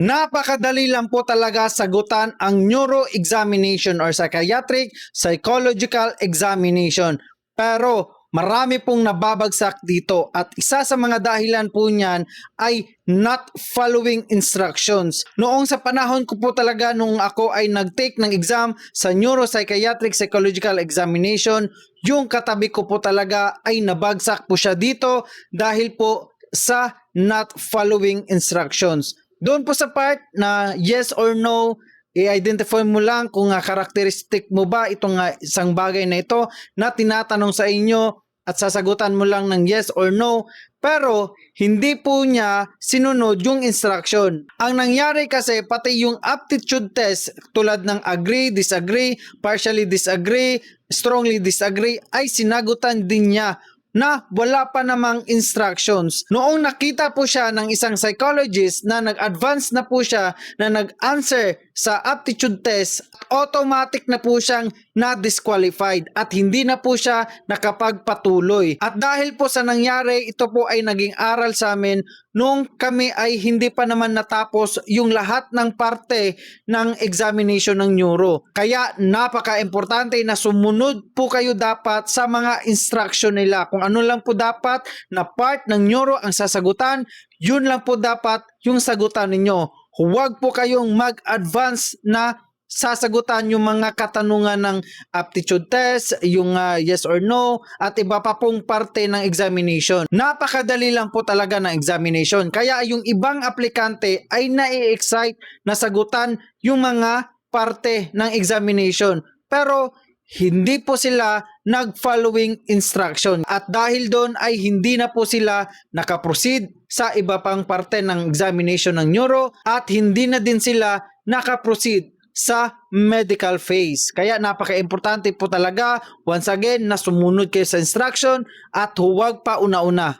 Napakadali lang po talaga sagutan ang neuro examination or psychiatric psychological examination. Pero marami pong nababagsak dito at isa sa mga dahilan po niyan ay not following instructions. Noong sa panahon ko po talaga nung ako ay nag-take ng exam sa neuropsychiatric psychological examination, yung katabi ko po talaga ay nabagsak po siya dito dahil po sa not following instructions. Doon po sa part na yes or no, i-identify mo lang kung karakteristik mo ba itong isang bagay na ito na tinatanong sa inyo at sasagutan mo lang ng yes or no. Pero hindi po niya sinunod yung instruction. Ang nangyari kasi pati yung aptitude test tulad ng agree, disagree, partially disagree, strongly disagree ay sinagutan din niya na wala pa namang instructions. Noong nakita po siya ng isang psychologist na nag-advance na po siya na nag-answer sa aptitude test, automatic na po siyang na-disqualified at hindi na po siya nakapagpatuloy. At dahil po sa nangyari, ito po ay naging aral sa amin nung kami ay hindi pa naman natapos yung lahat ng parte ng examination ng neuro. Kaya napaka-importante na sumunod po kayo dapat sa mga instruction nila. Kung ano lang po dapat na part ng neuro ang sasagutan, yun lang po dapat yung sagutan ninyo. Huwag po kayong mag-advance na sasagutan yung mga katanungan ng aptitude test, yung yes or no, at iba pa pong parte ng examination. Napakadali lang po talaga ng examination. Kaya yung ibang aplikante ay nai-excite na sagutan yung mga parte ng examination. Pero hindi po sila nag-following instruction. At dahil doon ay hindi na po sila nakaproceed sa iba pang parte ng examination ng neuro at hindi na din sila nakaproceed sa medical phase. Kaya napaka-importante po talaga once again na sumunod kayo sa instruction at huwag pa una-una.